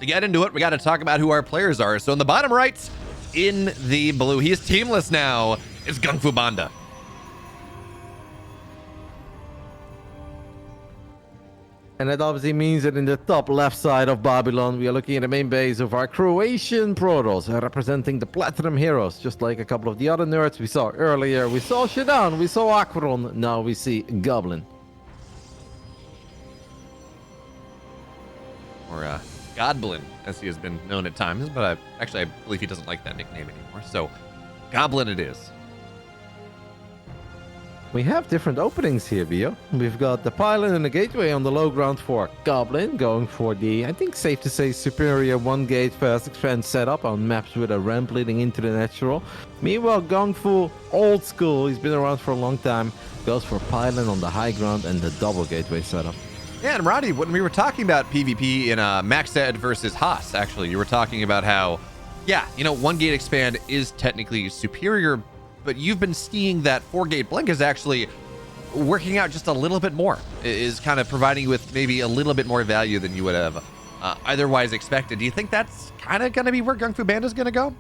to get into it, we got to talk about who our players are. So in the bottom right, in the blue, he is teamless now, is GunGFuBanDa. And that obviously means that in the top left side of Babylon, we are looking at the main base of our Croatian Protoss, representing the Platinum Heroes, just like a couple of the other nerds we saw earlier. We saw Shadan, we saw Akron, now we see Goblin. Or Goblin, as he has been known at times, but I believe he doesn't like that nickname anymore. So, Goblin it is. We have different openings here, Bio. We've got the pylon and the gateway on the low ground for Goblin, going for the, I think safe to say, superior one-gate fast expand setup on maps with a ramp leading into the natural. Meanwhile, GunGfu, old school, he's been around for a long time, goes for pylon on the high ground and the double gateway setup. Yeah, and Roddy, when we were talking about PvP in Maxed versus Haas, actually, you were talking about how, yeah, you know, one gate expand is technically superior, but you've been seeing that 4-gate blink is actually working out just a little bit more, is kind of providing you with maybe a little bit more value than you would have otherwise expected. Do you think that's kind of going to be where GunGFuBanDa is going to go?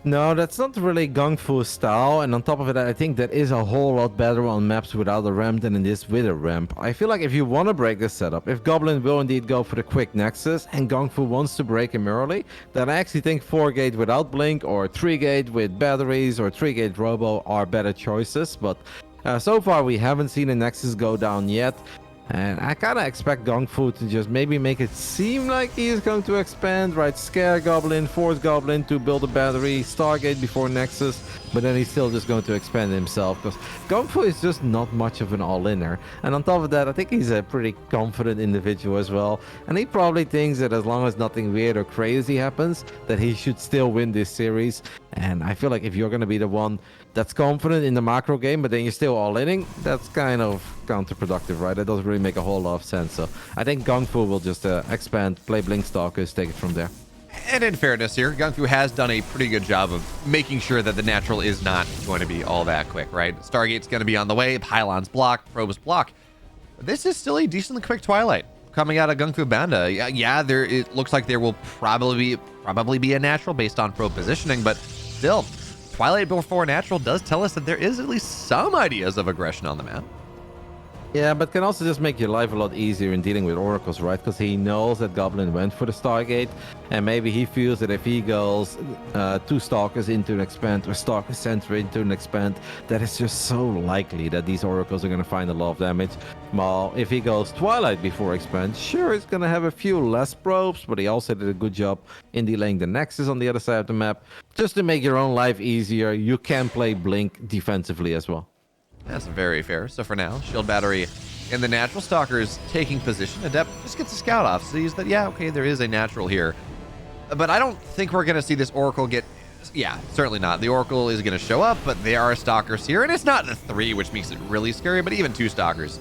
No, that's not really GunGfu style, and on top of it, I think that is a whole lot better on maps without a ramp than it is with a ramp. I feel like if you want to break this setup, if Goblin will indeed go for the quick nexus, and GunGfu wants to break him early, then I actually think 4-gate without blink, or 3-gate with batteries, or 3-gate robo are better choices, but so far we haven't seen a nexus go down yet. And I kind of expect GunGfu to just maybe make it seem like he is going to expand, right? Scare Goblin, force Goblin to build a battery, Stargate before Nexus, but then he's still just going to expand himself, because GunGfu is just not much of an all-inner. And on top of that, I think he's a pretty confident individual as well. And he probably thinks that as long as nothing weird or crazy happens, that he should still win this series. And I feel like if you're going to be the one that's confident in the macro game, but then you're still all-inning, that's kind of counterproductive, right? That doesn't really make a whole lot of sense. So I think GunGfu will just expand, play Blink Stalkers, take it from there. And in fairness here, GunGfu has done a pretty good job of making sure that the natural is not going to be all that quick, right? Stargate's going to be on the way, Pylon's block, Probes block. This is still a decently quick Twilight coming out of GunGFuBanDa. Yeah, it looks like there will probably be a natural based on probe positioning, but still, Twilight before natural does tell us that there is at least some ideas of aggression on the map. Yeah, but can also just make your life a lot easier in dealing with oracles, right? Because he knows that Goblin went for the Stargate, and maybe he feels that if he goes 2 Stalkers into an expand or Stalker Center into an expand, that it's just so likely that these oracles are going to find a lot of damage. While if he goes Twilight before expand, sure, it's going to have a few less probes, but he also did a good job in delaying the Nexus on the other side of the map. Just to make your own life easier, you can play Blink defensively as well. That's very fair. So for now, Shield Battery in the natural, Stalker's taking position. Adept just gets a scout off, sees that, yeah, okay, there is a natural here. But I don't think we're going to see this Oracle get... Yeah, certainly not. The Oracle is going to show up, but there are Stalkers here. And it's not the 3, which makes it really scary, but even 2 Stalkers.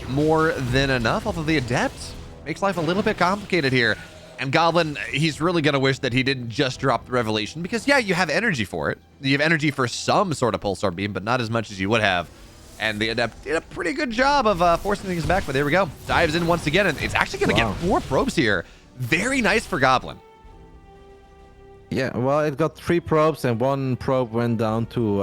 More than enough, although the Adept makes life a little bit complicated here. And Goblin, he's really going to wish that he didn't just drop the Revelation, because, yeah, you have energy for it. You have energy for some sort of Pulsar Beam, but not as much as you would have. And the Adept did a pretty good job of forcing things back, but there we go. Dives in once again, and it's actually going to get 4 probes here. Very nice for Goblin. Yeah, well, it got 3 probes, and 1 probe went down to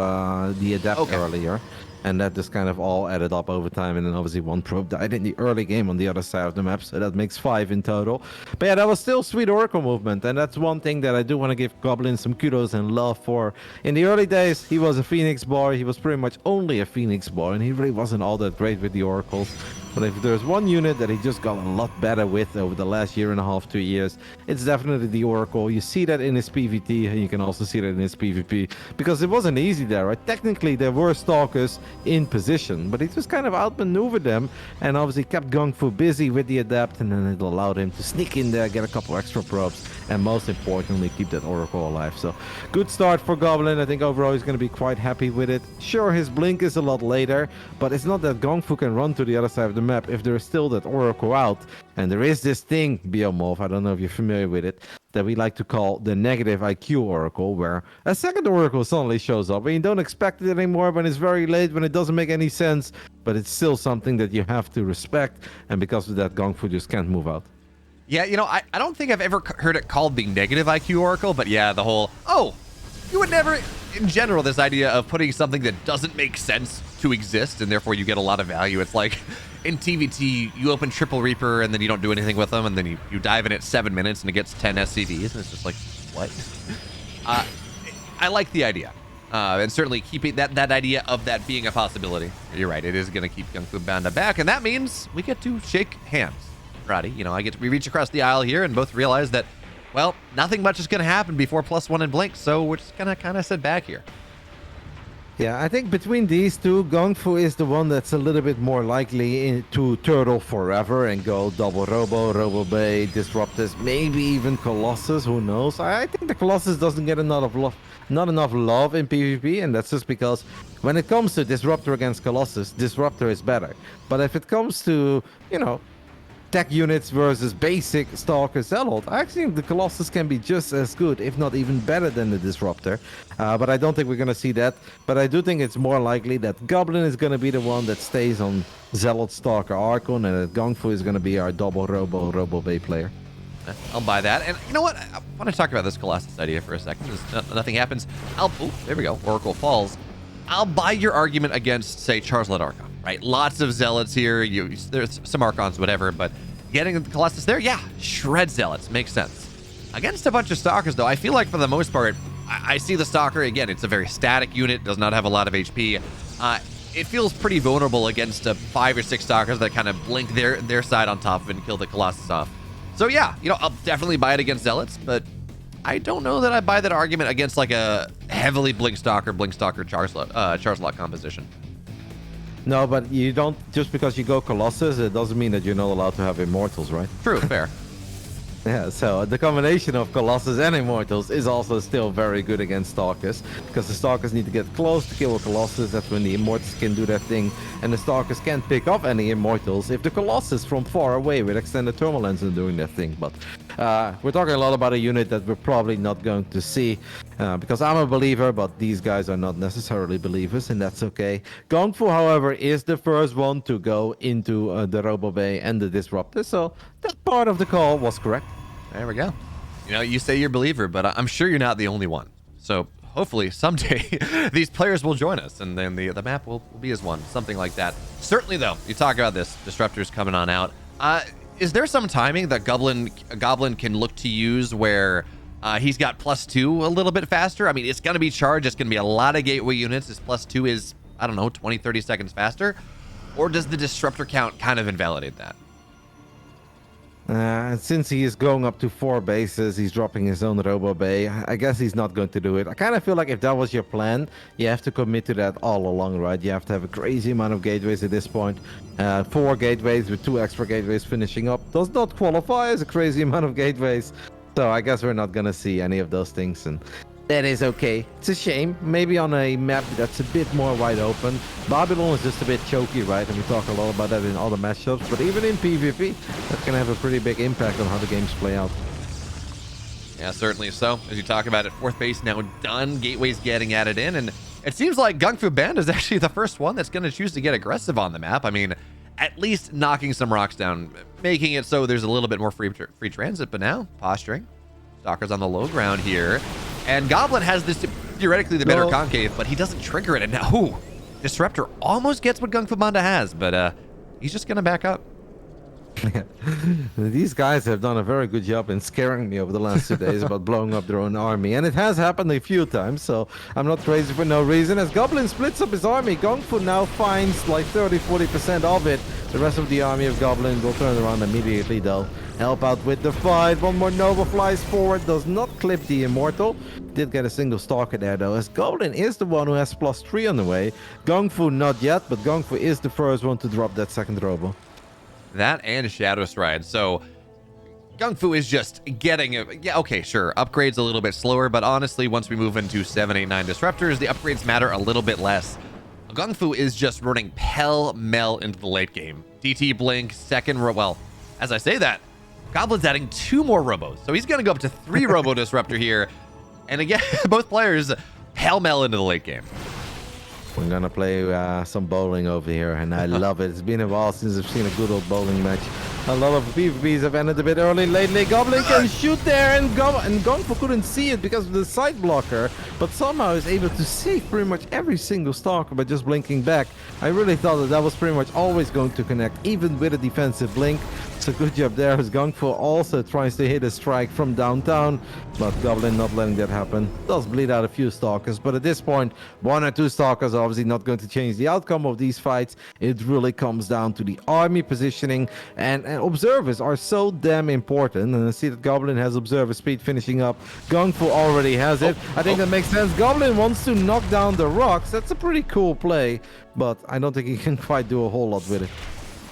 the Adept earlier. And that just kind of all added up over time. And then obviously 1 probe died in the early game on the other side of the map. So that makes 5 in total. But yeah, that was still sweet Oracle movement. And that's one thing that I do want to give Goblin some kudos and love for. In the early days, he was a Phoenix boy. He was pretty much only a Phoenix boy. And he really wasn't all that great with the Oracles. But if there's one unit that he just got a lot better with over the last 1.5 to 2 years, it's definitely the Oracle. You see that in his PvT, and you can also see that in his PvP. Because it wasn't easy there, right? Technically, there were Stalkers in position, but he just kind of outmaneuvered them, and obviously kept GunGfu busy with the Adept, and then it allowed him to sneak in there, get a couple extra probes, and most importantly, keep that Oracle alive. So, good start for Goblin. I think overall he's going to be quite happy with it. Sure, his blink is a lot later, but it's not that GunGfu can run to the other side of the map if there is still that Oracle out. And there is this thing, Biomorph, I don't know if you're familiar with it, that we like to call the negative IQ Oracle, where a second Oracle suddenly shows up and you don't expect it anymore when it's very late, when it doesn't make any sense, but it's still something that you have to respect, and because of that, GunGfu just can't move out. Yeah, you know, I don't think I've ever heard it called the negative IQ Oracle, but yeah, the whole, you would never, in general, this idea of putting something that doesn't make sense to exist, and therefore you get a lot of value. It's like, in TVT, you open Triple Reaper, and then you don't do anything with them, and then you dive in at 7 minutes, and it gets 10 SCVs, and it's just like, what? I like the idea. And certainly keeping that idea of that being a possibility. You're right, it is going to keep GunGFuBanDa back, and that means we get to shake hands. Roddy, you know, we reach across the aisle here and both realize that, well, nothing much is going to happen before +1 and Blink, so we're just going to kind of sit back here. Yeah, I think between these two, GunGFu is the one that's a little bit more likely to turtle forever and go double Robo Bay, Disruptors, maybe even Colossus, who knows? I think the Colossus doesn't get not enough love in PvP, and that's just because when it comes to Disruptor against Colossus, Disruptor is better. But if it comes to, you know, tech units versus basic Stalker Zealot, I actually think the Colossus can be just as good, if not even better than the Disruptor. But I don't think we're going to see that. But I do think it's more likely that Goblin is going to be the one that stays on Zealot, Stalker, Archon, and that GunGFu is going to be our double Robo Bay player. I'll buy that. And you know what? I want to talk about this Colossus idea for a second. Nothing happens. There we go. Oracle falls. I'll buy your argument against, say, Charizard Archon, right? Lots of Zealots here. There's some Archons, whatever, but getting the Colossus there, yeah, shred Zealots. Makes sense. Against a bunch of Stalkers, though, I feel like for the most part, I see the Stalker, again, it's a very static unit, does not have a lot of HP. It feels pretty vulnerable against 5 or 6 Stalkers that kind of blink their side on top of it and kill the Colossus off. So yeah, you know, I'll definitely buy it against Zealots, but I don't know that I buy that argument against like a heavily Blink Stalker Charizard composition. No, but you don't, just because you go Colossus, it doesn't mean that you're not allowed to have Immortals, right? True, fair. Yeah, so the combination of Colossus and Immortals is also still very good against Stalkers, because the Stalkers need to get close to kill a Colossus. That's when the Immortals can do their thing, and the Stalkers can't pick up any Immortals if the Colossus from far away with extended thermal lens is doing their thing. But we're talking a lot about a unit that we're probably not going to see, because I'm a believer, but these guys are not necessarily believers, and that's okay. GunGFu, however, is the first one to go into the Robo Bay and the Disruptor, so that part of the call was correct. There we go. You know, you say you're a believer, but I'm sure you're not the only one. So hopefully someday these players will join us, and then the map will be as one, something like that. Certainly, though, you talk about this, Disruptor's coming on out. Is there some timing that Goblin can look to use where he's got +2 a little bit faster? I mean, it's going to be charged. It's going to be a lot of gateway units. His +2 is, I don't know, 20, 30 seconds faster. Or does the Disruptor count kind of invalidate that? Since he is going up to 4 bases, he's dropping his own Robo Bay. I guess he's not going to do it. I kind of feel like if that was your plan, you have to commit to that all along, right? You have to have a crazy amount of gateways at this point. 4 gateways with 2 extra gateways finishing up does not qualify as a crazy amount of gateways. So I guess we're not going to see any of those things, and that is okay. It's a shame. Maybe on a map that's a bit more wide open. Babylon is just a bit choky, right? And we talk a lot about that in other matchups. But even in PvP, that can have a pretty big impact on how the games play out. Yeah, certainly so. As you talk about it, 4th base now done. Gateway's getting added in. And it seems like GunGFuBanDa is actually the first one that's going to choose to get aggressive on the map. I mean, at least knocking some rocks down, making it so there's a little bit more free transit. But now, posturing. Stalker's on the low ground here. And Goblin has this theoretically the better concave, but he doesn't trigger it. And now, ooh, Disruptor almost gets what GunGFuBanDa has, but he's just going to back up. These guys have done a very good job in scaring me over the last 2 days about blowing up their own army. And it has happened a few times, so I'm not crazy for no reason. As Goblin splits up his army, GunGFu now finds like 30-40% of it. The rest of the army of Goblin will turn around immediately, though. Help out with the fight. One more Nova flies forward, does not clip the Immortal. Did get a single Stalker there, though, as Goblin is the one who has +3 on the way. GunGFu not yet, but GunGFu is the first one to drop that second Robo. That and Shadow Stride. So GunGFu is just getting yeah, okay, sure, upgrades a little bit slower, but honestly, once we move into 7, 8, 9 Disruptors, the upgrades matter a little bit less. GunGFu is just running pell-mell into the late game. DT Blink, second well, as I say that, Goblin's adding 2 more Robos, so he's going to go up to 3 Robo Disruptor here. And again, both players pell-mell into the late game. We're gonna play some bowling over here, and I love it. It's been a while since I've seen a good old bowling match. A lot of PvPs have ended a bit early lately. Goblin can shoot there, and GunGFu couldn't see it because of the side blocker, but somehow is able to save pretty much every single stalker by just blinking back. I really thought that was pretty much always going to connect, even with a defensive blink. So good job there, as GunGFu also tries to hit a strike from downtown, but Goblin not letting that happen. Does bleed out a few stalkers, but at this point, 1 or 2 stalkers are obviously not going to change the outcome of these fights. It really comes down to the army positioning, and observers are so damn important. And I see that Goblin has observer speed finishing up. GunGFu already has it. I think that makes sense. Goblin wants to knock down the rocks. That's a pretty cool play, but I don't think he can quite do a whole lot with it.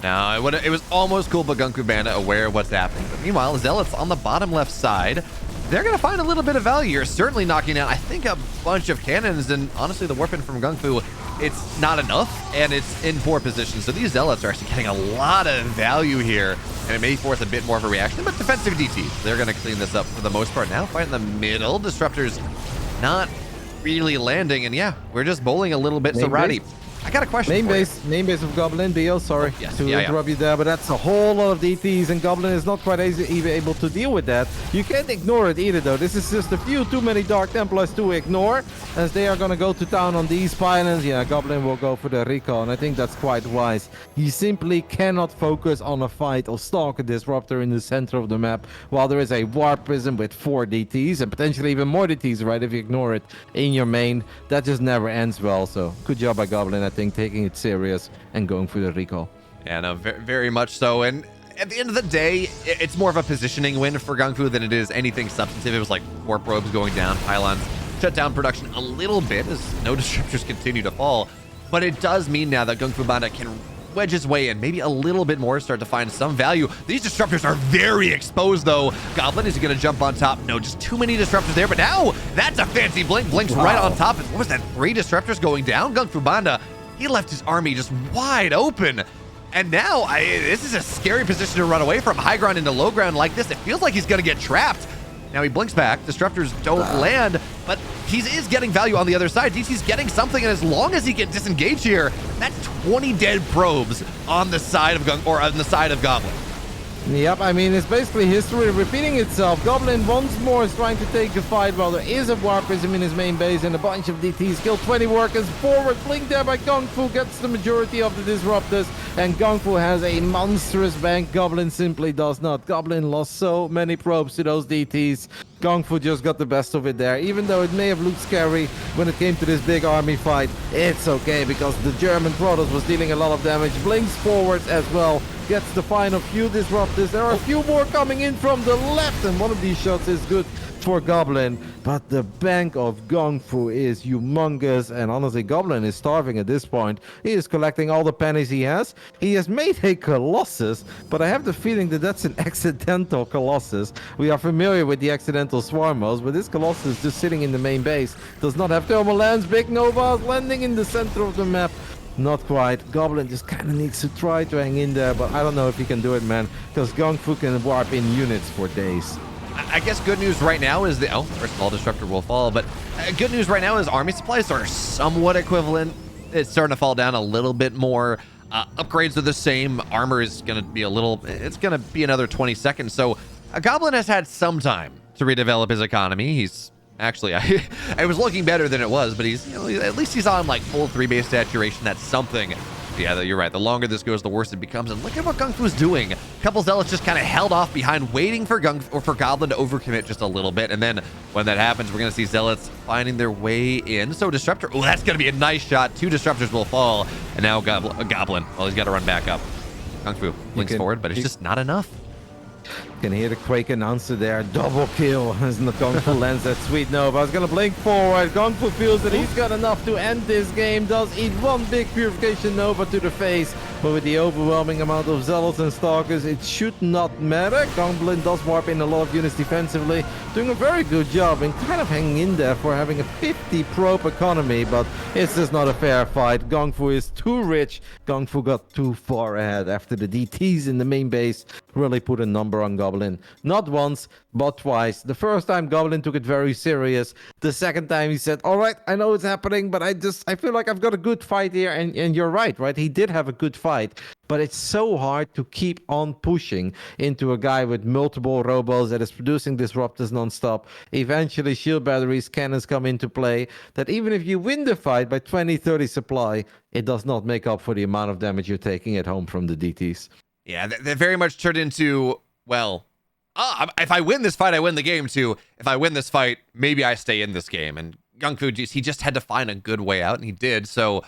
No, it was almost cool, but GunGFuBanDa aware of what's happening. But meanwhile, Zealots on the bottom left side, they're going to find a little bit of value here. Certainly knocking out, I think, a bunch of cannons. And honestly, the warping from GunGFu, it's not enough, and it's in poor position. So these Zealots are actually getting a lot of value here, and it may force a bit more of a reaction. But defensive DT, they're going to clean this up for the most part now. Fight in the middle. Disruptors not really landing. And yeah, we're just bowling a little bit. So Roddy, I got a question. Main base of Goblin, BO, sorry to interrupt you there, but that's a whole lot of DTs, and Goblin is not quite even able to deal with that. You can't ignore it either, though. This is just a few too many Dark Templars to ignore, as they are going to go to town on these pylons. Yeah, Goblin will go for the recall, and I think that's quite wise. He simply cannot focus on a fight or stalk a Disruptor in the center of the map, while there is a Warp Prism with 4 DTs, and potentially even more DTs, right, if you ignore it in your main. That just never ends well, so good job by Goblin, I think, taking it serious and going for the recall. Yeah, no, very much so. And at the end of the day, it's more of a positioning win for GunGFu than it is anything substantive. It was like 4 probes going down, pylons shut down production a little bit as no disruptors continue to fall. But it does mean now that GunGFuBanDa can wedge his way in, maybe a little bit more, start to find some value. These disruptors are very exposed, though. Goblin is going to jump on top. No, just too many disruptors there. But now that's a fancy blink. Blinks right on top. What was that? 3 disruptors going down? GunGFuBanDa, he left his army just wide open. And now this is a scary position to run away from. High ground into low ground like this. It feels like he's going to get trapped. Now he blinks back. Disruptors don't land, but he is getting value on the other side. DC's getting something, and as long as he can disengage here, that's 20 dead probes on the side of on the side of Goblin. Yep, I mean, it's basically history repeating itself. Goblin once more is trying to take the fight, while there is a Warp Prism in his main base and a bunch of DTs. Kill 20 workers forward. Blink there by GunGFu gets the majority of the disruptors, and GunGFu has a monstrous bank. Goblin simply does not. Goblin lost so many probes to those DTs. GunGFu just got the best of it there. Even though it may have looked scary when it came to this big army fight, it's okay because the German Protoss was dealing a lot of damage. Blinks forwards as well. Gets the final few disruptors. There are a few more coming in from the left, and one of these shots is good for Goblin. But the bank of GunGFu is humongous, and honestly, Goblin is starving at this point. He is collecting all the pennies he has. He has made a Colossus, but I have the feeling that that's an accidental Colossus. We are familiar with the accidental Swarmos, but this Colossus is just sitting in the main base. Does not have thermal lands. Big Novas landing in the center of the map. Not quite. Goblin just kind of needs to try to hang in there, but I don't know if he can do it, man, because GunGFu can warp in units for days. I guess good news right now is first of all, Disruptor will fall, but good news right now is army supplies are somewhat equivalent. It's starting to fall down a little bit more. Upgrades are the same. Armor is going to be it's going to be another 20 seconds. So a Goblin has had some time to redevelop his economy. He's actually, I was looking better than it was, but he's, at least he's on like full 3-base saturation. That's something. Yeah, you're right. The longer this goes, the worse it becomes. And look at what GunGFu's doing. A couple Zealots just kind of held off behind, waiting for Goblin to overcommit just a little bit. And then when that happens, we're going to see Zealots finding their way in. So Disruptor, oh, that's going to be a nice shot. 2 Disruptors will fall. And now Goblin, well, he's got to run back up. GunGFu blinks forward, but it's just not enough. Can hear the Quake announcer there. Double kill as GunGFu lands that sweet Nova. I was gonna blink forward. GunGFu feels that he's got enough to end this game. Does eat one big Purification Nova to the face. But with the overwhelming amount of Zealots and Stalkers, it should not matter. Goblin does warp in a lot of units defensively. Doing a very good job and kind of hanging in there for having a 50 probe economy. But it's just not a fair fight. GunGFu is too rich. GunGFu got too far ahead after the DTs in the main base really put a number on Goblin. Not once, but twice. The first time Goblin took it very serious. The second time he said, all right, I know it's happening, but I feel like I've got a good fight here. And you're right? He did have a good fight. But it's so hard to keep on pushing into a guy with multiple robots that is producing disruptors nonstop. Eventually, shield batteries, cannons come into play. That even if you win the fight by 20, 30 supply, it does not make up for the amount of damage you're taking at home from the DTs. Yeah, they very much turned into, well, if I win this fight, I win the game too. If I win this fight, maybe I stay in this game. And GunGFu, he just had to find a good way out, and he did. So,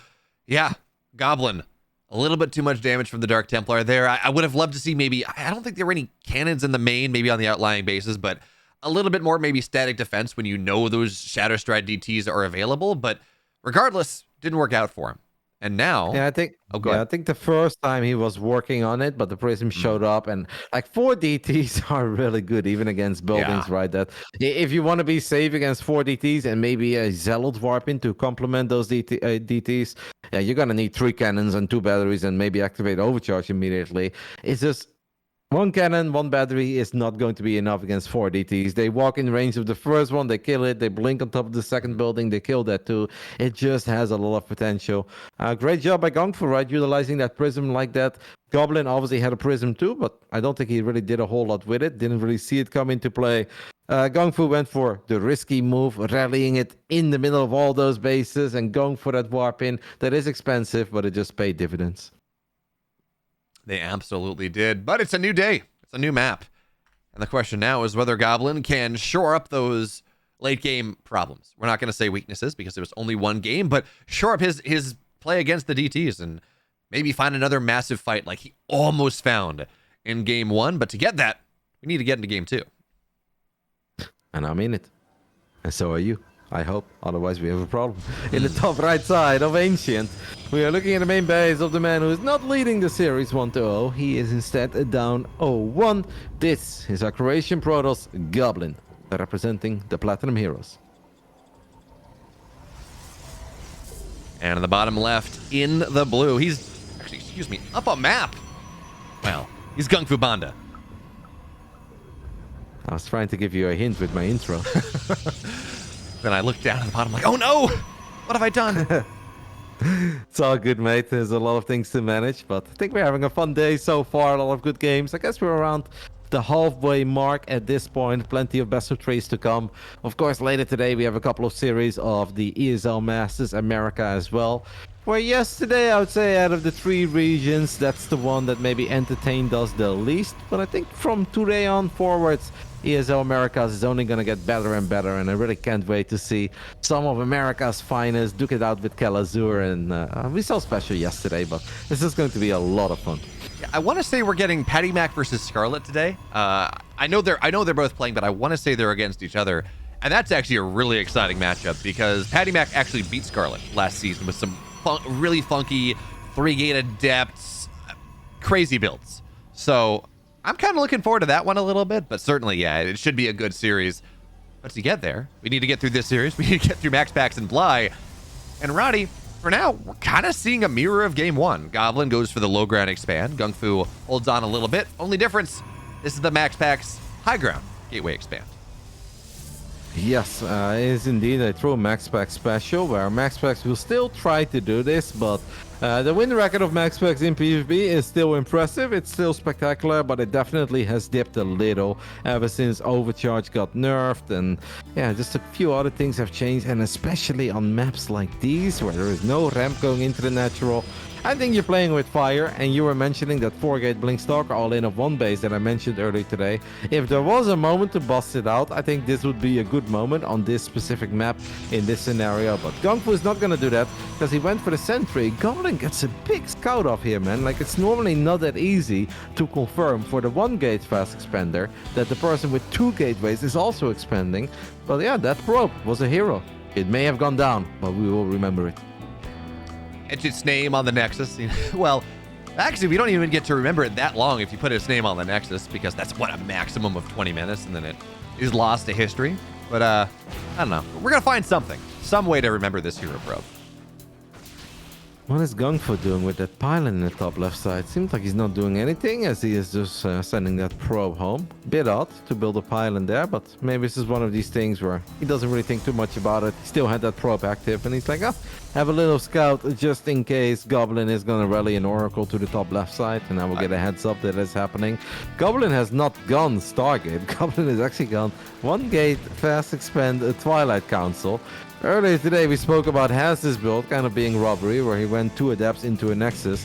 yeah, Goblin. A little bit too much damage from the Dark Templar there. I would have loved to see maybe, I don't think there were any cannons in the main, maybe on the outlying bases, but a little bit more maybe static defense when you know those Shadow Stride DTs are available. But regardless, didn't work out for him. And now, I think the first time he was working on it, but the Prism showed up, and like 4 DTs are really good even against buildings, right? That if you want to be safe against 4 DTs and maybe a Zealot Warp in to complement those DTs, you're gonna need 3 cannons and 2 batteries and maybe activate Overcharge immediately. It's just 1 cannon, 1 battery is not going to be enough against 4 DTs. They walk in range of the first one, they kill it. They blink on top of the second building, they kill that too. It just has a lot of potential. Great job by GunGFu, right? Utilizing that Prism like that. Goblin obviously had a Prism too, but I don't think he really did a whole lot with it. Didn't really see it come into play. GunGFu went for the risky move, rallying it in the middle of all those bases and going for that warp in. That is expensive, but it just paid dividends. They absolutely did. But it's a new day. It's a new map. And the question now is whether Goblin can shore up those late game problems. We're not going to say weaknesses because there was only one game, but shore up his play against the DTs and maybe find another massive fight like he almost found in game 1. But to get that, we need to get into game 2. And I'm in it. And so are you. I hope. Otherwise, we have a problem. In the top right side of Ancient, we are looking at the main base of the man who is not leading the series 1-0. He is instead down 0-1. This is our Croatian Protoss Goblin, representing the Platinum Heroes. And in the bottom left, in the blue, he's actually, excuse me, up a map. Well, he's GunGFuBanDa. I was trying to give you a hint with my intro. Then I looked down at the bottom like, oh no! What have I done? It's all good, mate. There's a lot of things to manage, but I think we're having a fun day so far. A lot of good games. I guess we're around the halfway mark at this point. Plenty of best of threes to come. Of course, later today we have a couple of series of the ESL Masters America as well. Where yesterday, I would say out of the 3 regions, that's the one that maybe entertained us the least. But I think from today on forwards, ESL Americas is only going to get better and better, and I really can't wait to see some of America's finest duke it out with Kalazur, and we saw special yesterday, but this is going to be a lot of fun. Yeah, I want to say we're getting Patty Mac versus Scarlet today. I know they're both playing, but I want to say they're against each other, and that's actually a really exciting matchup because Patty Mac actually beat Scarlet last season with some really funky 3-gate adepts, crazy builds. So I'm kind of looking forward to that one a little bit, but certainly, yeah, it should be a good series. But to get there, we need to get through this series. We need to get through Max Packs and Bly. And Roddy, for now, we're kind of seeing a mirror of game 1. Goblin goes for the low ground expand. GunGFu holds on a little bit. Only difference, this is the Max Packs high ground gateway expand. Yes, it is indeed a true Max Pack special, where Max Packs will still try to do this, but the win record of Max Packs in PvP is still impressive. It's still spectacular, but it definitely has dipped a little ever since Overcharge got nerfed, and yeah, just a few other things have changed, and especially on maps like these, where there is no ramp going into the natural. I think you're playing with fire, and you were mentioning that 4-gate Blinkstalker all-in of 1 base that I mentioned earlier today. If there was a moment to bust it out, I think this would be a good moment on this specific map in this scenario. But GunGFu is not going to do that because he went for the sentry. Goblin gets a big scout off here, man. Like, it's normally not that easy to confirm for the 1-gate fast expander that the person with 2 gateways is also expanding. But yeah, that probe was a hero. It may have gone down, but we will remember it. It's its name on the Nexus. Well, actually, we don't even get to remember it that long if you put its name on the Nexus, because that's what, a maximum of 20 minutes, and then it is lost to history. But I don't know. We're gonna find something, some way to remember this hero probe. What is GunGFu doing with that pylon in the top left side? Seems like he's not doing anything, as he is just sending that probe home. Bit odd to build a pylon there, but maybe this is one of these things where he doesn't really think too much about it. He still had that probe active, and he's like, oh, have a little scout just in case Goblin is going to rally an Oracle to the top left side, and I will get a heads up that is happening. Goblin has not gone Stargate. Goblin has actually gone one gate, fast expand, a Twilight Council. Earlier today, we spoke about Haz's build kind of being robbery, where he went 2 adepts into a Nexus.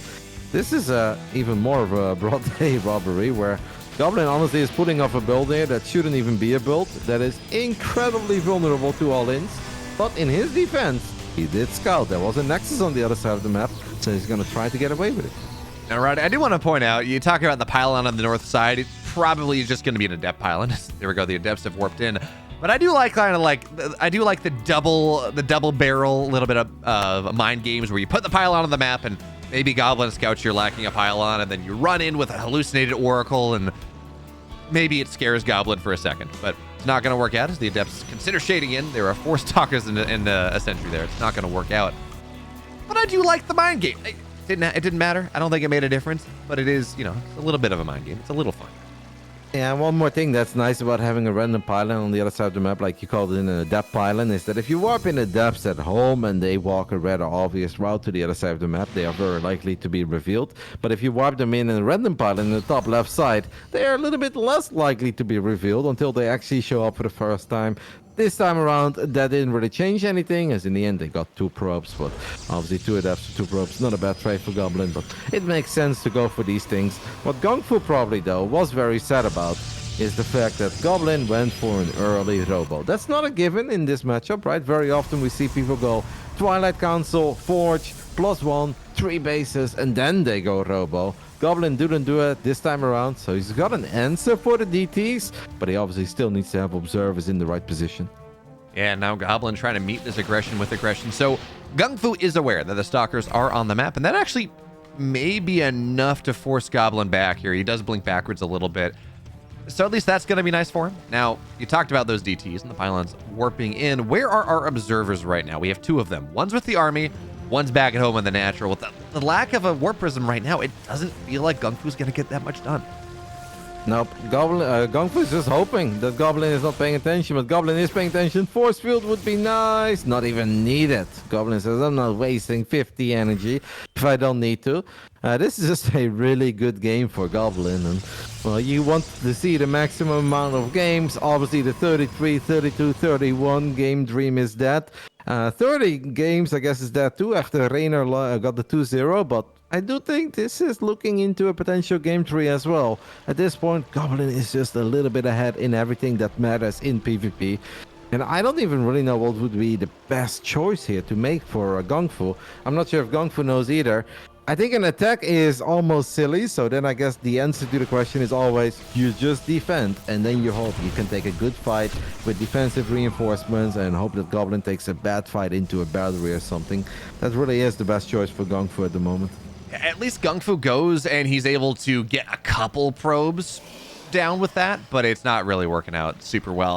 This is even more of a broad day robbery, where Goblin honestly is putting off a build here that shouldn't even be a build, that is incredibly vulnerable to all-ins. But in his defense, he did scout. There was a Nexus on the other side of the map, so he's going to try to get away with it. All right, I do want to point out, you talk about the pylon on the north side, it probably is just going to be an adept pylon. There we go, the adepts have warped in. But I do like the double barrel, little bit of mind games where you put the pylon on the map and maybe Goblin Scouts you're lacking a pylon, and then you run in with a hallucinated Oracle, and maybe it scares Goblin for a second. But it's not going to work out as the adepts consider shading in. There are 4 stalkers in a sentry there. It's not going to work out. But I do like the mind game. It didn't matter. I don't think it made a difference, but it is, it's a little bit of a mind game. It's a little fun. Yeah, one more thing that's nice about having a random pylon on the other side of the map, like you called it in an adept pylon, is that if you warp in adepts at home and they walk a rather obvious route to the other side of the map, they are very likely to be revealed. But if you warp them in a random pylon in the top left side, they are a little bit less likely to be revealed until they actually show up for the first time. This time around, that didn't really change anything, as in the end they got 2 probes, but obviously 2 adepts for 2 probes, not a bad trade for Goblin, but it makes sense to go for these things. What GunGFu probably, though, was very sad about is the fact that Goblin went for an early Robo. That's not a given in this matchup, right? Very often we see people go Twilight Council, Forge, +1, 3 bases, and then they go Robo. Goblin didn't do it this time around, so he's got an answer for the DTs, but he obviously still needs to have observers in the right position. Yeah, now Goblin trying to meet this aggression with aggression. So GunGFu is aware that the stalkers are on the map, and that actually may be enough to force Goblin back here. He does blink backwards a little bit. So at least that's going to be nice for him. Now, you talked about those DTs and the pylons warping in. Where are our observers right now? We have 2 of them. One's with the army, one's back at home in the natural. With the lack of a warp prism right now, it doesn't feel like GunGFu's going to get that much done. Nope. GunGFu is just hoping that Goblin is not paying attention, but Goblin is paying attention. Force field would be nice. Not even needed. Goblin says, I'm not wasting 50 energy if I don't need to. This is just a really good game for Goblin. And, well, you want to see the maximum amount of games. Obviously, the 33, 32, 31 game dream is that. 30 games, I guess, is that too, after Rainer got the 2-0, but I do think this is looking into a potential game 3 as well. At this point, Goblin is just a little bit ahead in everything that matters in PvP. And I don't even really know what would be the best choice here to make for GunGFu. I'm not sure if GunGFu knows either. I think an attack is almost silly, so then I guess the answer to the question is always you just defend, and then you hope you can take a good fight with defensive reinforcements and hope that Goblin takes a bad fight into a battery or something. That really is the best choice for GunGFu at the moment. At least GunGFu goes and he's able to get a couple probes down with that, but it's not really working out super well.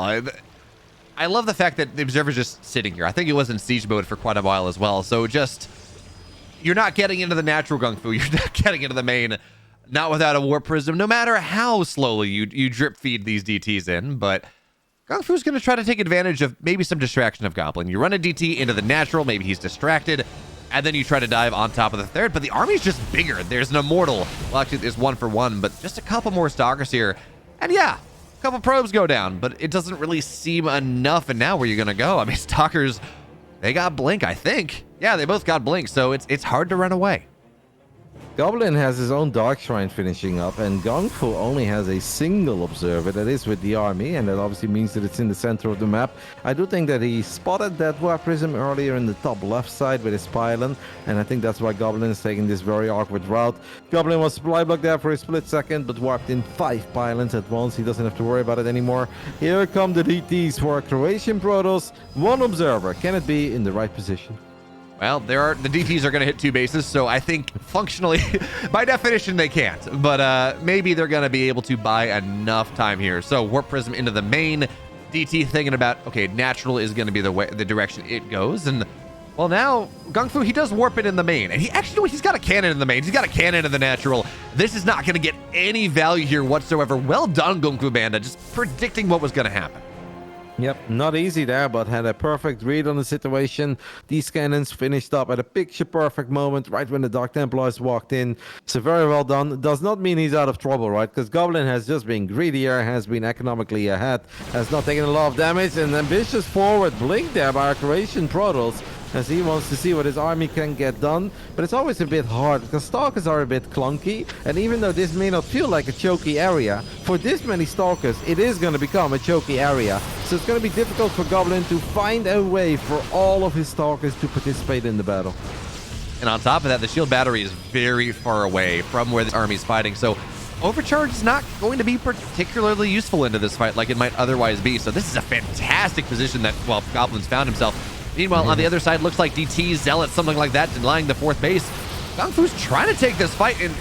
I love the fact that the observer's just sitting here. I think it was in siege mode for quite a while as well, so just... You're not getting into the natural GunGFu. You're not getting into the main, not without a warp prism, no matter how slowly you drip feed these DTs in. But GunGFu's going to try to take advantage of maybe some distraction of Goblin. You run a DT into the natural, maybe he's distracted, and then you try to dive on top of the third. But the army's just bigger. There's an immortal. Well, actually, there's 1 for 1, but just a couple more stalkers here. And yeah, a couple probes go down, but it doesn't really seem enough. And now where you're going to go? I mean, stalkers... They got blink, I think. Yeah, they both got blink, so it's hard to run away. Goblin has his own Dark Shrine finishing up, and GunGFu only has a single observer that is with the army, and that obviously means that it's in the center of the map. I do think that he spotted that warp prism earlier in the top left side with his pylon, and I think that's why Goblin is taking this very awkward route. Goblin was supply blocked there for a split second, but warped in 5 pylons at once. He doesn't have to worry about it anymore. Here come the DTs for Croatian Protoss. 1 observer. Can it be in the right position? Well, the DTs are going to hit 2 bases, so I think functionally, by definition, they can't. But maybe they're going to be able to buy enough time here. So Warp Prism into the main. DT thinking about, okay, natural is going to be the direction it goes. And Well, now, GunGFu, he does warp it in the main. And he's got a cannon in the main. He's got a cannon in the natural. This is not going to get any value here whatsoever. Well done, GunGFuBanDa, just predicting what was going to happen. Yep, not easy there, but had a perfect read on the situation. These cannons finished up at a picture-perfect moment right when the Dark Templars walked in. So very well done. Does not mean he's out of trouble, right? Because Goblin has just been greedier, has been economically ahead, has not taken a lot of damage, and ambitious forward blink there by our Croatian Protoss, as he wants to see what his army can get done. But it's always a bit hard because Stalkers are a bit clunky, and even though this may not feel like a choky area, for this many Stalkers it is going to become a choky area. So it's going to be difficult for Goblin to find a way for all of his Stalkers to participate in the battle. And on top of that, the shield battery is very far away from where the army's fighting, so overcharge is not going to be particularly useful into this fight like it might otherwise be. So this is a fantastic position that, well, Goblin's found himself. Meanwhile, on the other side, looks like DT, Zealot, something like that, denying the fourth base. GunGFu's trying to take this fight, and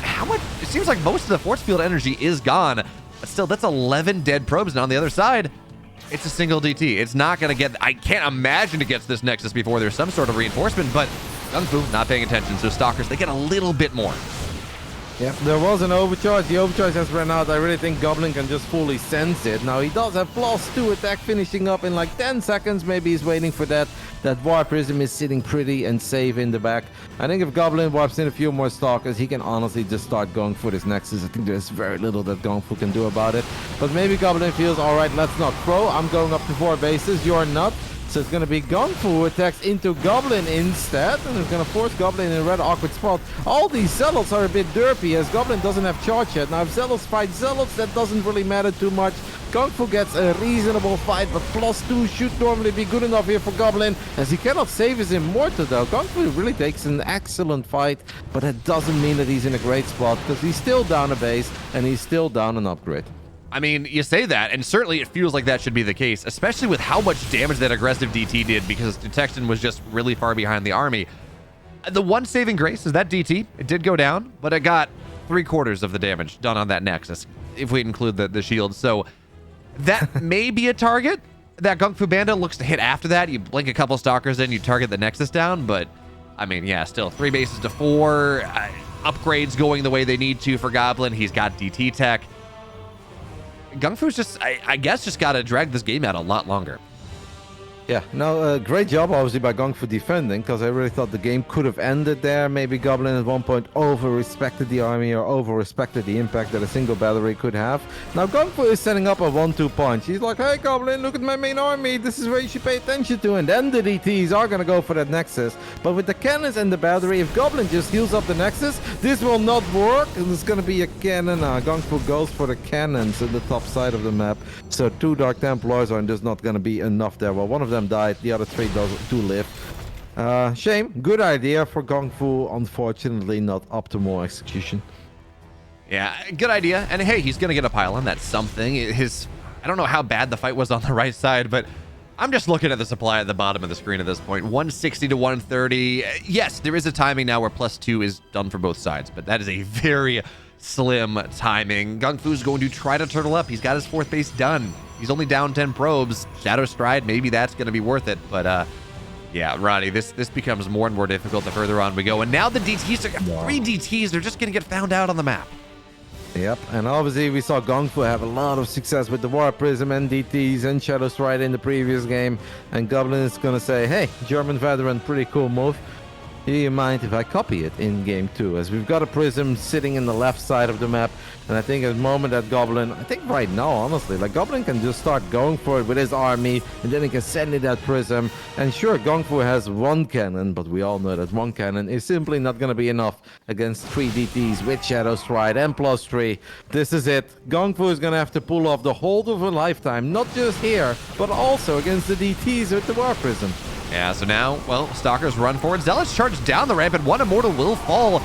it seems like most of the force field energy is gone. But still, that's 11 dead probes. Now on the other side, it's a single DT. It's not going to get, I can't imagine it gets this Nexus before there's some sort of reinforcement, but GunGFu not paying attention. So Stalkers, they get a little bit more. Yep, there was an overcharge. The overcharge has run out. I really think Goblin can just fully sense it. Now, he does have +2 attack finishing up in like 10 seconds. Maybe he's waiting for that. That Warp Prism is sitting pretty and safe in the back. I think if Goblin warps in a few more Stalkers, he can honestly just start going for this Nexus. I think there's very little that GunGFu can do about it. But maybe Goblin feels, all right, let's not throw. I'm going up to 4 bases. You're not. So it's going to be GunGFu who attacks into Goblin instead, and it's going to force Goblin in a rather awkward spot. All these Zealots are a bit derpy as Goblin doesn't have charge yet. Now if Zealots fight Zealots, that doesn't really matter too much. GunGFu gets a reasonable fight, but +2 should normally be good enough here for Goblin, as he cannot save his Immortal though. GunGFu really takes an excellent fight, but that doesn't mean that he's in a great spot, because he's still down a base, and he's still down an upgrade. I mean, you say that, and certainly it feels like that should be the case, especially with how much damage that aggressive DT did, because detection was just really far behind the army. The one saving grace is that DT. It did go down, but it got 3/4 of the damage done on that Nexus, if we include the shield. So that may be a target that GunGFuBanDa looks to hit after that. You blink a couple Stalkers in, you target the Nexus down, but I mean, yeah, still 3 bases to 4, upgrades going the way they need to for Goblin. He's got DT tech. GunGFu's just, I guess, just got to drag this game out a lot longer. Yeah, no, great job obviously by GunGFu defending, because I really thought the game could have ended there. Maybe Goblin at one point over-respected the army or over-respected the impact that a single battery could have. Now GunGFu is setting up a 1-2 punch. He's like, hey Goblin, look at my main army. This is where you should pay attention to. And then the DTs are going to go for that Nexus. But with the cannons and the battery, if Goblin just heals up the Nexus, this will not work. And it's going to be a cannon. GunGFu goes for the cannons on the top side of the map. So 2 Dark Templars are just not going to be enough there. Well, one of them died, the other 3 do live. Shame. Good idea for GunGFu, unfortunately not optimal execution. Yeah, good idea. And hey, he's gonna get a pylon. That's something. I don't know how bad the fight was on the right side, but I'm just looking at the supply at the bottom of the screen at this point. 160 to 130. Yes, there is a timing now where +2 is done for both sides, but that is a very slim timing. GunGFu's going to try to turtle up. He's got his 4th base done. He's only down 10 probes. Shadow Stride, maybe that's going to be worth it. But yeah, Roddy, this becomes more and more difficult the further on we go. And now the DTs, 3 DTs, they're just going to get found out on the map. Yep, and obviously we saw GunGFu have a lot of success with the Warp Prism and DTs and Shadow Stride in the previous game. And Goblin is going to say, hey, German veteran, pretty cool move. Do you mind if I copy it in game 2? As we've got a Prism sitting in the left side of the map. And I think at the moment that Goblin, I think right now, honestly, like Goblin can just start going for it with his army. And then he can send in that Prism. And sure, GunGFu has 1 cannon. But we all know that 1 cannon is simply not going to be enough against 3 DTs with Shadow Stride and +3. This is it. GunGFu is going to have to pull off the hold of a lifetime. Not just here, but also against the DTs with the Warp Prism. Yeah, so now, well, Stalkers run forward. Zealots charge down the ramp, and 1 Immortal will fall.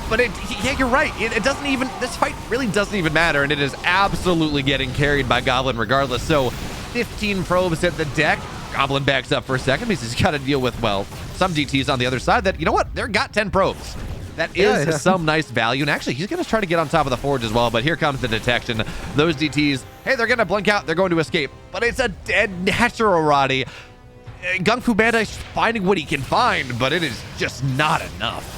But yeah, you're right. It doesn't even, this fight really doesn't even matter, and it is absolutely getting carried by Goblin regardless. So 15 probes at the deck. Goblin backs up for a second because he's got to deal with, well, some DTs on the other side that, you know what, they've got 10 probes. That is some nice value. And actually, he's going to try to get on top of the forge as well. But here comes the detection. Those DTs, hey, they're going to blink out. They're going to escape. But it's a dead natural, Roddy. GunGFuBanDa is finding what he can find, but it is just not enough.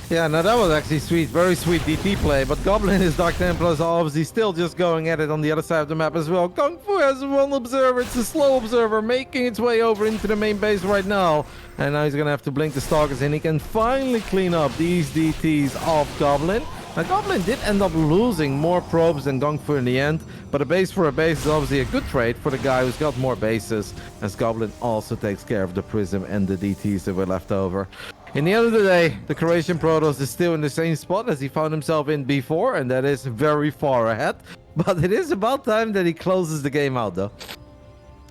Yeah, no, that was actually sweet. Very sweet DT play. But Goblin is Dark Templars are obviously still just going at it on the other side of the map as well. GunGfu has one observer. It's a slow observer making its way over into the main base right now. And now he's going to have to blink the Stalkers in. He can finally clean up these DTs off Goblin. Now, Goblin did end up losing more probes than GunGfu in the end. But a base for a base is obviously a good trade for the guy who's got more bases. As Goblin also takes care of the Prism and the DTs that were left over. In the end of the day, the Croatian Protoss is still in the same spot as he found himself in before, and that is very far ahead. But it is about time that he closes the game out, though.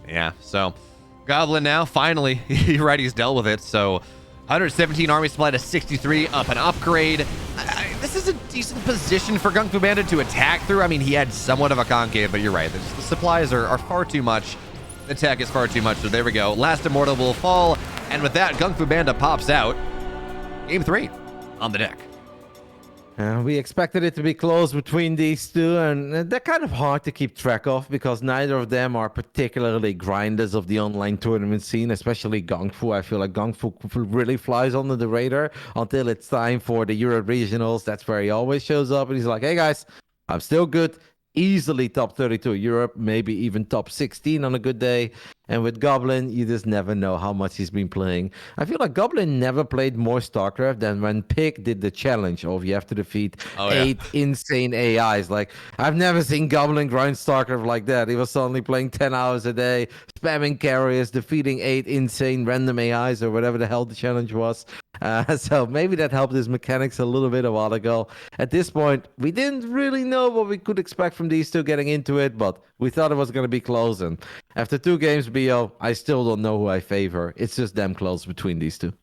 Yeah, so Goblin now, finally, he's dealt with it. So 117 army supply to 63, up an upgrade. This is a decent position for GunGFuBanDa to attack through. I mean, he had somewhat of a concave, but you're right. The supplies are far too much. The tech is far too much, so there we go. Last Immortal will fall, and with that, GunGFuBanDa pops out. Game 3 on the deck. We expected it to be close between these two, and they're kind of hard to keep track of because neither of them are particularly grinders of the online tournament scene, especially GunGfu. I feel like GunGfu really flies under the radar until it's time for the Europe Regionals. That's where he always shows up, and he's like, hey guys, I'm still good. Easily top 32 Europe, maybe even top 16 on a good day. And with Goblin, you just never know how much he's been playing. I feel like Goblin never played more StarCraft than when Pig did the challenge of you have to defeat 8 insane AIs. Like, I've never seen Goblin grind StarCraft like that. He was suddenly playing 10 hours a day, spamming carriers, defeating 8 insane random AIs or whatever the hell the challenge was. So maybe that helped his mechanics a little bit a while ago. At this point, we didn't really know what we could expect from these two getting into it, but we thought it was going to be close. And after 2 games, BO, I still don't know who I favor. It's just damn close between these two.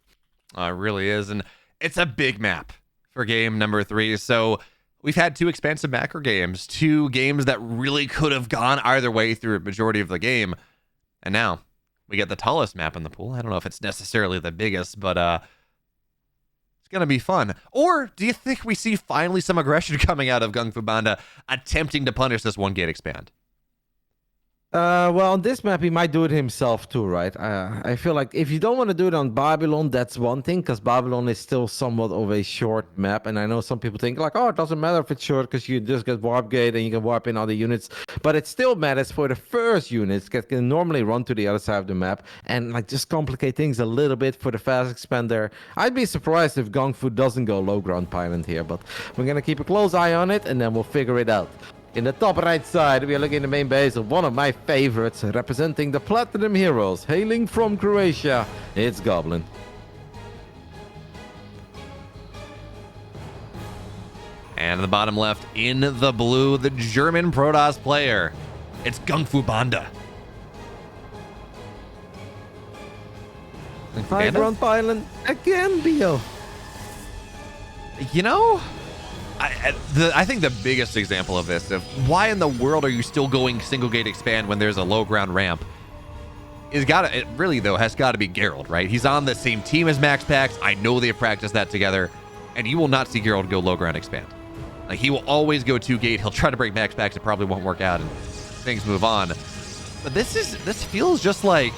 It really is. And it's a big map for game number 3. So we've had 2 expansive macro games, 2 games that really could have gone either way through a majority of the game. And now we get the tallest map in the pool. I don't know if it's necessarily the biggest, but it's going to be fun. Or do you think we see finally some aggression coming out of GunGFuBanDa attempting to punish this 1-gate expand? Well, on this map, he might do it himself too, right? I feel like if you don't want to do it on Babylon, that's one thing, because Babylon is still somewhat of a short map. And I know some people think like, oh, it doesn't matter if it's short because you just get warp gate and you can warp in other units. But it still matters for the first units that can normally run to the other side of the map and like just complicate things a little bit for the fast expander. I'd be surprised if GunGfu doesn't go low ground pylon here, but we're going to keep a close eye on it and then we'll figure it out. In the top right side, we are looking at the main base of one of my favorites, representing the Platinum Heroes, hailing from Croatia. It's Goblin. And in the bottom left, in the blue, the German Protoss player. It's GunGFuBanDa. High ground pylon again, Bio. You know, I think the biggest example of this, of why in the world are you still going single gate expand when there's a low ground ramp, it really though has got to be Geralt, right? He's on the same team as Max Pax. I know they've practiced that together, and you will not see Geralt go low ground expand. Like, he will always go 2 gate. He'll try to break Max Pax. It probably won't work out, and things move on. But this feels just like,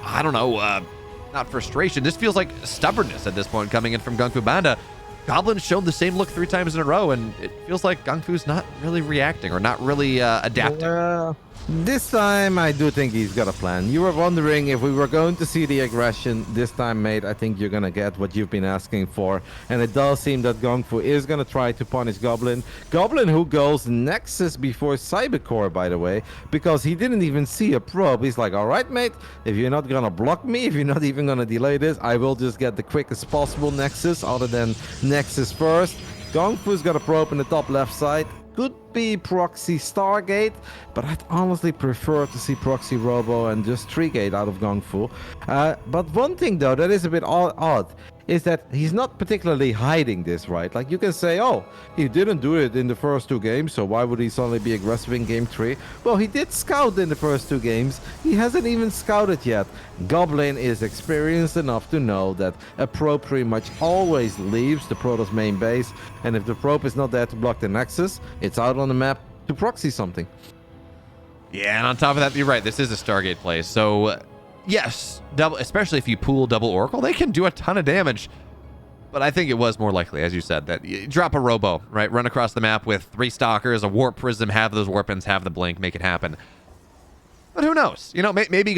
I don't know, not frustration. This feels like stubbornness at this point coming in from GunGFuBanDa. Goblin's shown the same look 3 times in a row, and it feels like GunGFu's not really reacting or not really adapting. This time, I do think he's got a plan. You were wondering if we were going to see the aggression this time, mate. I think you're going to get what you've been asking for. And it does seem that GunGfu is going to try to punish Goblin. Goblin who goes Nexus before Cybercore, by the way, because he didn't even see a probe. He's like, all right, mate, if you're not going to block me, if you're not even going to delay this, I will just get the quickest possible Nexus other than Nexus first. GunGfu's got a probe in the top left side. Could be proxy Stargate, but I'd honestly prefer to see proxy Robo and just 3-gate out of GunGfu. But one thing though that is a bit odd is that he's not particularly hiding this, right? Like, you can say, oh, he didn't do it in the first 2 games, so why would he suddenly be aggressive in game 3? Well, he did scout in the first 2 games. He hasn't even scouted yet. Goblin is experienced enough to know that a probe pretty much always leaves the Protoss main base, and if the probe is not there to block the Nexus, it's out on the map to proxy something. Yeah, and on top of that, you're right, this is a Stargate play, so yes, especially if you pool double Oracle, they can do a ton of damage. But I think it was more likely, as you said, that you drop a Robo, right? Run across the map with 3 Stalkers, a Warp Prism, have those Warpins, have the Blink, make it happen. But who knows? You know, maybe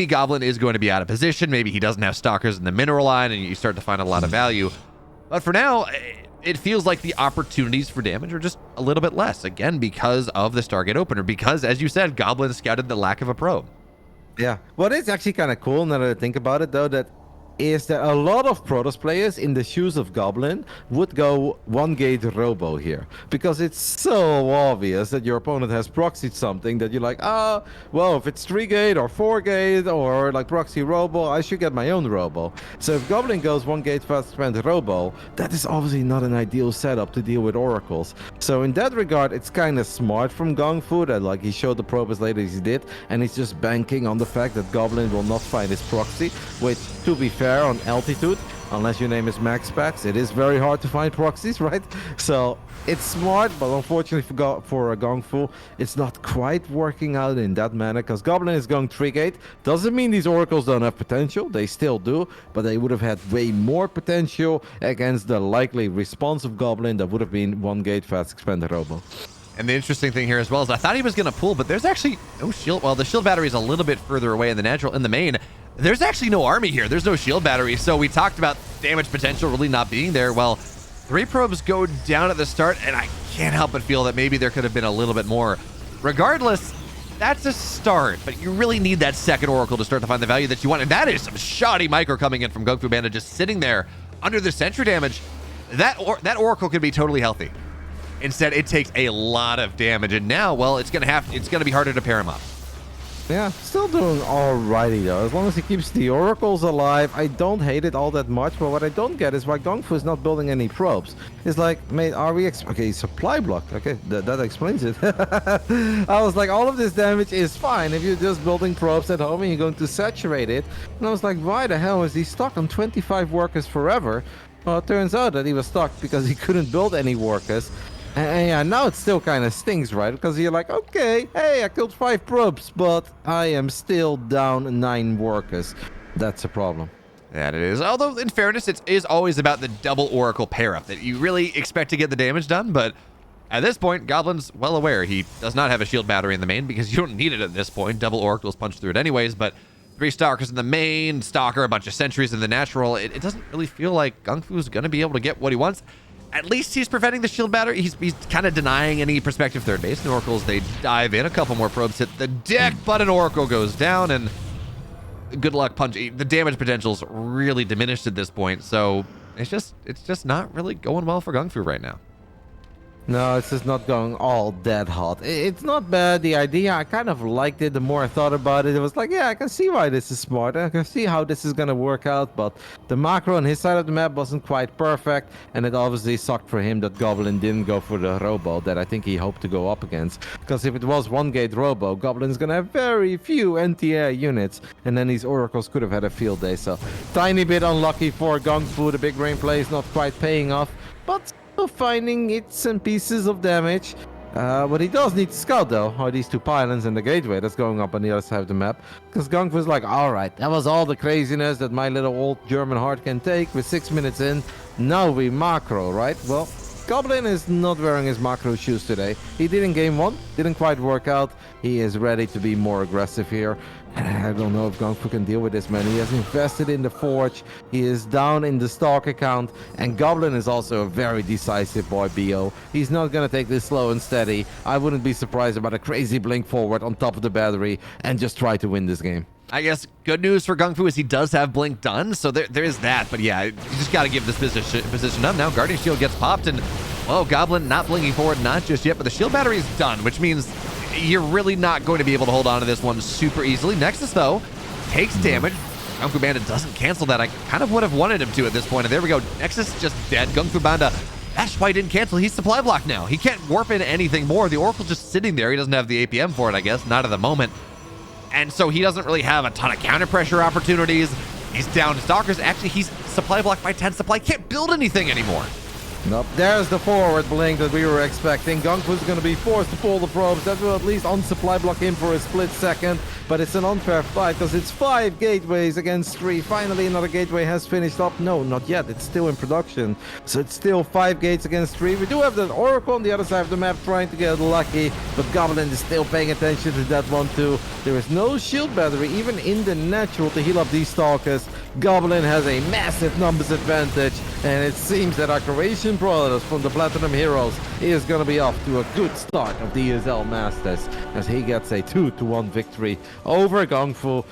Goblin is going to be out of position. Maybe he doesn't have Stalkers in the mineral line, and you start to find a lot of value. But for now, it feels like the opportunities for damage are just a little bit less. Again, because of the Stargate opener. Because, as you said, Goblin scouted the lack of a probe. Yeah. What is actually kind of cool, now that I think about it, though, that is that a lot of Protoss players in the shoes of Goblin would go 1-gate Robo here, because it's so obvious that your opponent has proxied something that you're like, oh, well, if it's 3-gate or 4-gate or like proxy Robo, I should get my own Robo. So if Goblin goes 1-gate fast expand Robo, that is obviously not an ideal setup to deal with Oracles. So in that regard, it's kind of smart from GungFu that like he showed the probe as late as he did, and he's just banking on the fact that Goblin will not find his proxy, which, to be fair, on altitude, unless your name is Max Packs, it is very hard to find proxies, right? So it's smart, but unfortunately for a GungFu, it's not quite working out in that manner, because Goblin is going 3-gate. Doesn't mean these Oracles don't have potential, they still do, but they would have had way more potential against the likely responsive Goblin that would have been 1-gate fast expander Robo. And the interesting thing here as well is I thought he was going to pull, but there's actually no shield. Well, the shield battery is a little bit further away in the main. There's actually no army here. There's no shield battery. So we talked about damage potential really not being there. Well, 3 probes go down at the start, and I can't help but feel that maybe there could have been a little bit more. Regardless, that's a start, but you really need that second Oracle to start to find the value that you want. And that is some shoddy micro coming in from GungFuBanDa, just sitting there under the sentry damage. That Oracle could be totally healthy. Instead, it takes a lot of damage, and now, well, it's gonna be harder to pair him up. Yeah, still doing alrighty though. As long as he keeps the Oracles alive, I don't hate it all that much. But what I don't get is why GungFu is not building any probes. It's like, mate, are we... okay, supply block. Okay, that explains it. I was like, all of this damage is fine if you're just building probes at home and you're going to saturate it. And I was like, why the hell is he stuck on 25 workers forever? Well, it turns out that he was stuck because he couldn't build any workers. And yeah, now it still kind of stings, right? Because you're like, okay, hey, I killed 5 probes, but I am still down 9 workers. That's a problem. That it is. Although, in fairness, it is always about the double Oracle pair-up that you really expect to get the damage done, but at this point, Goblin's well aware he does not have a shield battery in the main because you don't need it at this point. Double Oracles punch through it anyways, but 3 Stalkers in the main, Stalker, a bunch of sentries in the natural. It doesn't really feel like GungFu's going to be able to get what he wants. At least he's preventing the shield battery. He's kind of denying any prospective third base. The Oracles, they dive in. A couple more probes hit the deck, but an Oracle goes down, and good luck punching. The damage potential's really diminished at this point, so it's just not really going well for GungFu right now. No, it's just not going all that hot. It's not bad. The idea, I kind of liked it. The more I thought about it, it was like, yeah, I can see why this is smart. I can see how this is going to work out. But the macro on his side of the map wasn't quite perfect. And it obviously sucked for him that Goblin didn't go for the Robo that I think he hoped to go up against. Because if it was 1-gate Robo, Goblin's going to have very few anti-air units. And then these Oracles could have had a field day. So tiny bit unlucky for GungFu. The big brain play is not quite paying off. But finding bits and pieces of damage. What he does need to scout though are these 2 pylons and the gateway that's going up on the other side of the map, because GungFu was like, alright, that was all the craziness that my little old German heart can take. With 6 minutes in, now we macro, right? Well, Goblin is not wearing his macro shoes today. He did in game 1, didn't quite work out. He is ready to be more aggressive here. I don't know if GungFu can deal with this, man. He has invested in the Forge. He is down in the Stalker count. And Goblin is also a very decisive boy, BO. He's not going to take this slow and steady. I wouldn't be surprised about a crazy blink forward on top of the battery and just try to win this game. I guess good news for GungFu is he does have Blink done, so there is that. But yeah, you just got to give this position up. Now Guardian Shield gets popped, and, well, Goblin not blinking forward, not just yet, but the shield battery is done, which means you're really not going to be able to hold on to this one super easily. Nexus, though, takes damage. GungFuBanDa doesn't cancel that. I kind of would have wanted him to at this point, and there we go. Nexus just dead. GungFuBanDa, that's why he didn't cancel. He's supply blocked now. He can't warp in anything more. The Oracle's just sitting there. He doesn't have the APM for it, I guess, not at the moment. And so he doesn't really have a ton of counter pressure opportunities. He's down to Stalkers. Actually, he's supply blocked by 10 supply. Can't build anything anymore. Nope. There's the forward blink that we were expecting. GungFu's going to be forced to pull the probes. That will at least unsupply block him for a split second. but it's an unfair fight because it's 5 gateways against 3. Finally, another gateway has finished up. No, not yet. It's still in production. So it's still 5 gates against 3. We do have the Oracle on the other side of the map trying to get lucky, but Goblin is still paying attention to that one too. There is no shield battery even in the natural to heal up these Stalkers. Goblin has a massive numbers advantage, and it seems that our Croatian brothers from the Platinum Heroes is going to be off to a good start of the ESL Masters as he gets a 2-1 victory over GunGFu.